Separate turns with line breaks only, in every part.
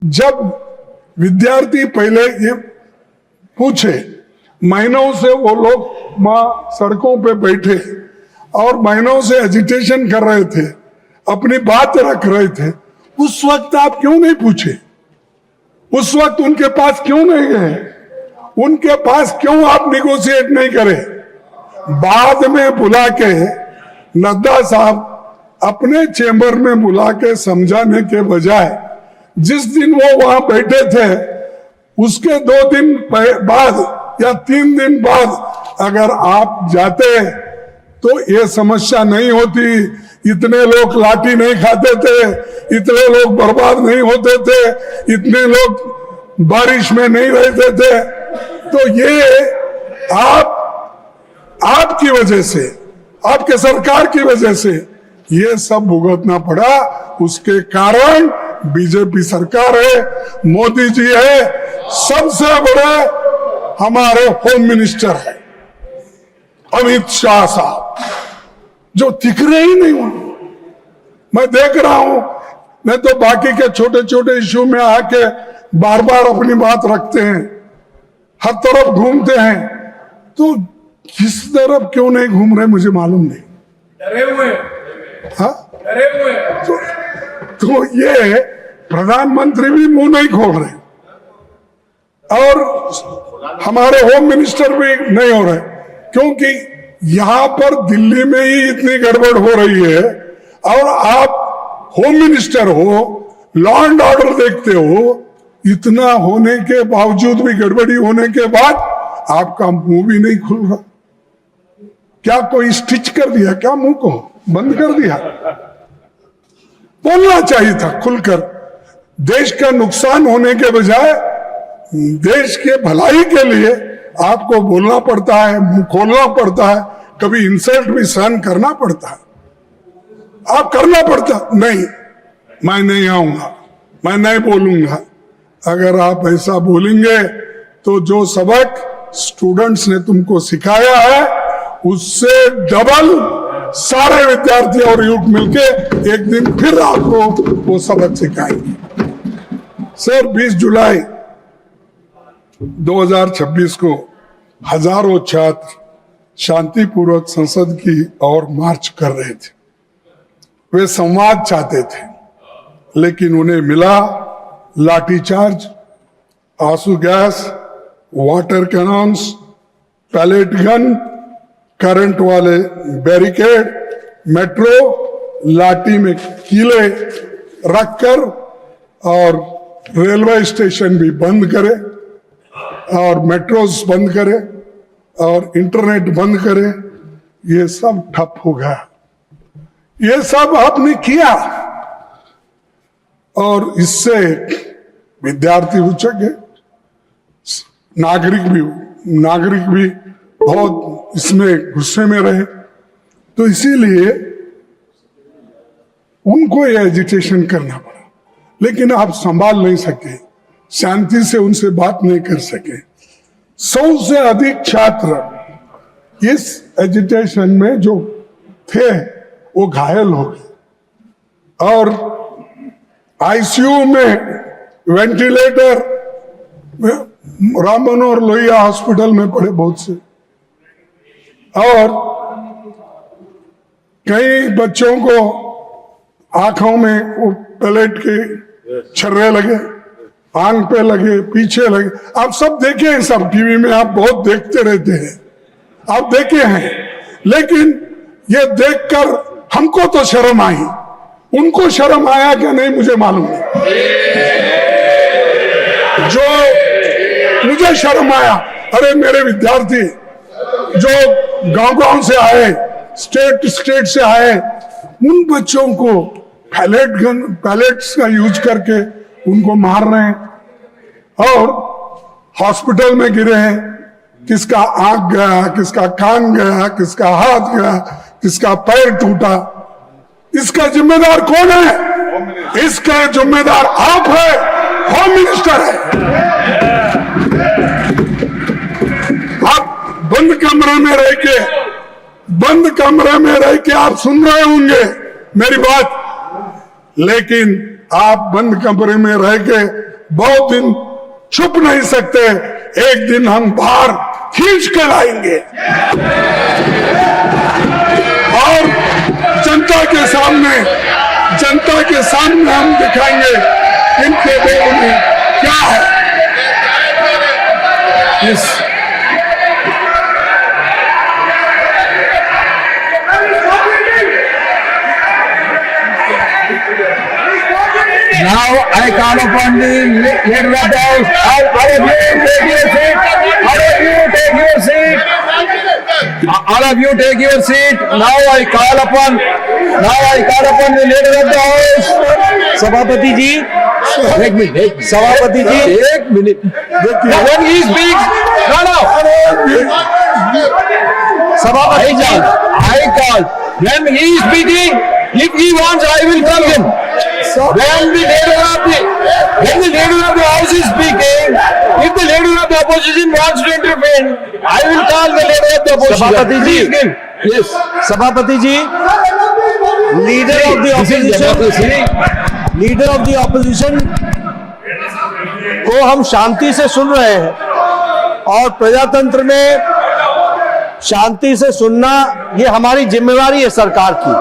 जब विद्यार्थी पहले ये पूछे, महीनों से वो लोग वहां सड़कों पे बैठे और महीनों से एजिटेशन कर रहे थे, अपनी बात रख रहे थे, उस वक्त आप क्यों नहीं पूछे? उस वक्त उनके पास क्यों नहीं गए? उनके पास क्यों आप निगोशिएट नहीं करे? बाद में बुला के नड्डा साहब अपने चेंबर में बुला के समझाने के बजाय जिस दिन वो वहां बैठे थे उसके 2 दिन बाद या 3 दिन बाद अगर आप जाते तो ये समस्या नहीं होती, इतने लोग लाठी नहीं खाते थे, इतने लोग बर्बाद नहीं होते थे, इतने लोग बारिश में नहीं रहते थे। तो ये आपकी वजह से, आपके सरकार की वजह से ये सब भुगतना पड़ा। उसके कारण बीजेपी सरकार है, मोदी जी है, सबसे बड़े हमारे होम मिनिस्टर है अमित शाह साहब, जो दिख रहे ही नहीं उनको। मैं देख रहा हूं, नहीं तो बाकी के छोटे छोटे इश्यू में आके बार बार अपनी बात रखते हैं, हर तरफ घूमते हैं, तो किस तरफ क्यों नहीं घूम रहे मुझे मालूम नहीं।
डरे हुए,
हाँ,
डरे हुए।
तो ये प्रधानमंत्री भी मुंह नहीं खोल रहे और हमारे होम मिनिस्टर भी नहीं हो रहे, क्योंकि यहां पर दिल्ली में ही इतनी गड़बड़ हो रही है और आप होम मिनिस्टर हो, लॉ एंड ऑर्डर देखते हो, इतना होने के बावजूद भी, गड़बड़ी होने के बाद आपका मुंह भी नहीं खुल रहा। क्या कोई स्टिच कर दिया क्या? मुंह को बंद कर दिया? बोलना चाहिए था खुलकर। देश का नुकसान होने के बजाय देश के भलाई के लिए आपको बोलना पड़ता है, मुंह खोलना पड़ता है, कभी इंसल्ट भी सहन करना पड़ता है। आप करना पड़ता नहीं, मैं नहीं आऊंगा, मैं नहीं बोलूंगा। अगर आप ऐसा बोलेंगे तो जो सबक स्टूडेंट्स ने तुमको सिखाया है उससे डबल सारे विद्यार्थी और युवक मिलके एक दिन फिर आपको वो सबक सिखाएंगे। सर, 20 जुलाई 2026 को हजारों छात्र शांतिपूर्वक संसद की ओर मार्च कर रहे थे। वे संवाद चाहते थे, लेकिन उन्हें मिला लाठीचार्ज, आंसू gas, water cannons, pellet gun, current वाले बैरिकेड, मेट्रो लाठी में कीले रखकर और रेलवे स्टेशन भी बंद करे और मेट्रोस बंद करे और इंटरनेट बंद करे। ये सब ठप हो गया। ये सब आपने किया और इससे विद्यार्थी उचक गए, नागरिक भी बहुत इसमें गुस्से में रहे। तो इसीलिए उनको ये एजिटेशन करना पड़ा, लेकिन आप संभाल नहीं सके, शांति से उनसे बात नहीं कर सके। 100 से अधिक छात्र इस एजिटेशन में जो थे वो घायल हो गए और आईसीयू में वेंटिलेटर राम मनोहर लोहिया हॉस्पिटल में पड़े बहुत से, और कई बच्चों को आंखों में वो पैलेट के छर्रे लगे, आंख पे लगे, पीछे लगे। आप सब देखे हैं, सब टीवी में आप बहुत देखते रहते हैं, आप देखे हैं। लेकिन ये देखकर हमको तो शर्म आई, उनको शर्म आया क्या नहीं मुझे मालूम नहीं। जो मुझे शर्म आया, अरे मेरे विद्यार्थी जो गांव से आए, स्टेट से आए, उन बच्चों को पैलेट्स का यूज करके उनको मार रहे हैं और हॉस्पिटल में गिरे हैं। किसका आंख गया, किसका कान गया, किसका हाथ गया, किसका पैर टूटा। इसका जिम्मेदार कौन है? इसका जिम्मेदार आप है, होम मिनिस्टर है। आप बंद कमरे में रह के आप सुन रहे होंगे मेरी बात, लेकिन आप बंद कमरे में रह के बहुत दिन छुप नहीं सकते, एक दिन हम बाहर खींच के लाएंगे और जनता के सामने हम दिखाएंगे इनके दिल में क्या है।
Now I call upon the leader of the House. All of you take your seat. All of you take your seat. All of you take your seat. Now I call upon the leader of the House. सभापति जी, एक minute, सभापति जी, एक minute. When he speaks, no. सभापति जी, I call. When he is speaking, if he wants, I will call him. When the leader of the House is speaking, if the leader of the opposition wants to intervene, I will call the leader of the opposition. सभापति जी, yes. सभापति जी, leader of the opposition को हम शांति से सुन रहे हैं और प्रजातंत्र में शांति से सुनना ये हमारी जिम्मेवारी है सरकार की।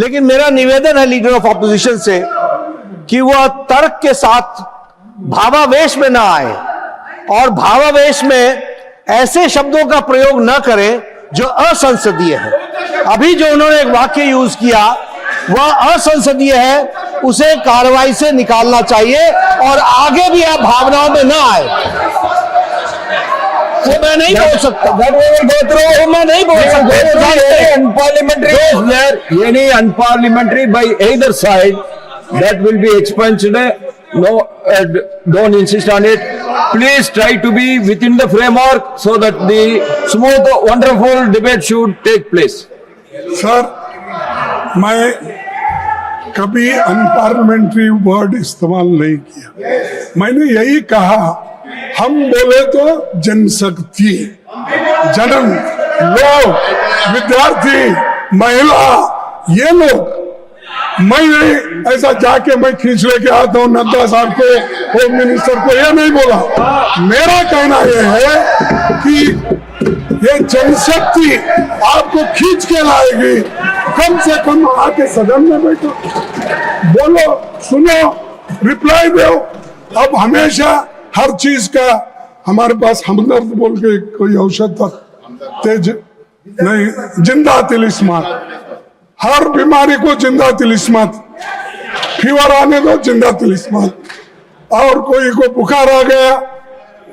लेकिन मेरा निवेदन है लीडर ऑफ ऑपोजिशन से कि वह तर्क के साथ भावावेश में ना आए और भावावेश में ऐसे शब्दों का प्रयोग न करें जो असंसदीय है। अभी जो उन्होंने एक वाक्य यूज किया वह असंसदीय है, उसे कार्रवाई से निकालना चाहिए और आगे भी आप भावनाओं में ना आए। वो मैं नहीं बोल सकता, मैं नहीं बोल सकता। Any unparliamentary by either side that will be expunged. No, don't insist on it. Please try to be within the framework so that the smooth, wonderful debate should take place.
Sir, मैं कभी unparliamentary word इस्तेमाल नहीं किया। मैंने यही कहा, हम बोले तो जनशक्ति, जन, लोग, विद्यार्थी, महिला, ये लोग, मैं नहीं ऐसा जाके मैं खींच लेके आता हूँ नड्डा साहब को, होम मिनिस्टर को, ये नहीं बोला। मेरा कहना ये है कि ये जनशक्ति आपको खींच के लाएगी। कम से कम आके सदन में बैठो, बोलो, सुनो, रिप्लाई दो। अब हमेशा हर चीज का हमारे पास हमदर्द बोल के कोई औषध था, तेज नहीं, जिंदा तिलिस्मात, हर बीमारी को जिंदा तिलिस्मात, फीवर आने दो जिंदा तिलिस्मात, और कोई को बुखार आ गया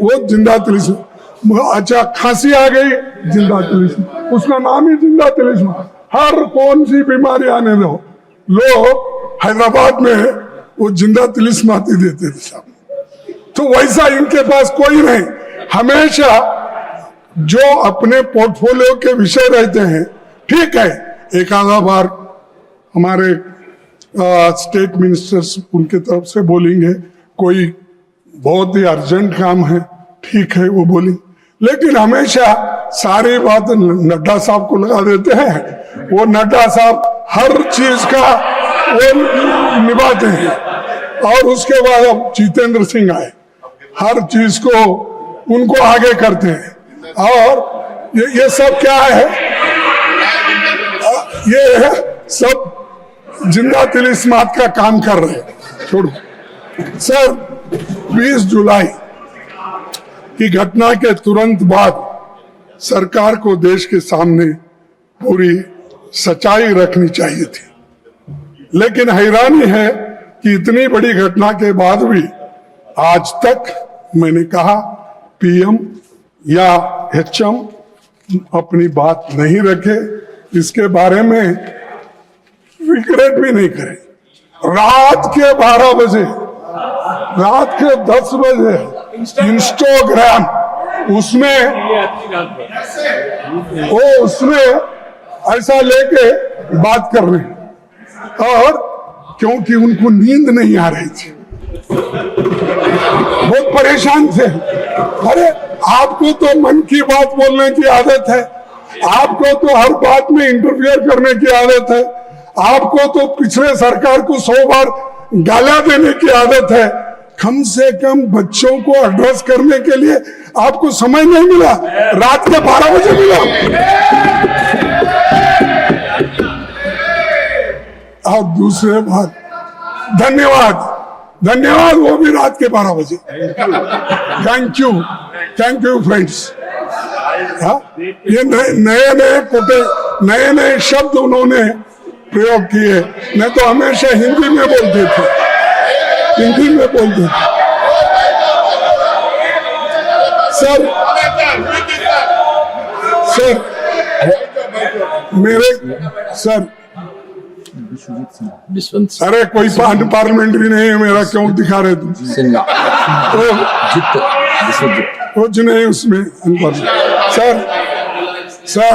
वो जिंदा तिलिस्मात, अच्छा खांसी आ गई जिंदा तिलिस्मात, उसका नाम ही जिंदा तिलिस्मात। हर कौन सी बीमारी आने दो, लोग हैदराबाद में वो जिंदा तिलिस्मात ही देते थे साहब। तो वैसा इनके पास कोई नहीं, हमेशा जो अपने पोर्टफोलियो के विषय रहते हैं, ठीक है, एक आधा बार हमारे स्टेट मिनिस्टर्स उनके तरफ से बोलेंगे, कोई बहुत ही अर्जेंट काम है, ठीक है वो बोलेंगे, लेकिन हमेशा सारी बात नड्डा साहब को लगा देते हैं। वो नड्डा साहब हर चीज का वो निभाते हैं। और उसके बाद अब जितेंद्र सिंह आए, हर चीज को उनको आगे करते हैं। और ये सब क्या है, ये सब जिंदा तिलिस्मात का काम कर रहे हैं। छोड़ो सर, 20 जुलाई की घटना के तुरंत बाद सरकार को देश के सामने पूरी सच्चाई रखनी चाहिए थी, लेकिन हैरानी है कि इतनी बड़ी घटना के बाद भी आज तक मैंने कहा पीएम या एचएम अपनी बात नहीं रखे, इसके बारे में रिग्रेट भी नहीं करे। रात के 12 बजे, रात के 10 बजे इंस्टाग्राम उसमें ऐसा लेके बात कर रहे हैं, और क्योंकि उनको नींद नहीं आ रही थी, बहुत परेशान थे। अरे आपको तो मन की बात बोलने की आदत है, आपको तो हर बात में इंटरफियर करने की आदत है, आपको तो पिछले सरकार को 100 बार गालियां देने की आदत है, कम से कम बच्चों को एड्रेस करने के लिए आपको समय नहीं मिला, रात के 12 बजे मिला। और दूसरे बात, धन्यवाद वो भी रात के 12 बजे। Thank you friends. हाँ, ये नए शब्द उन्होंने प्रयोग किए, नहीं तो हमेशा हिंदी में बोलते थे। सर अरे कोई पार्लियामेंट्री नहीं है मेरा, क्यों दिखा रहे तुम? कुछ नहीं उसमें। सर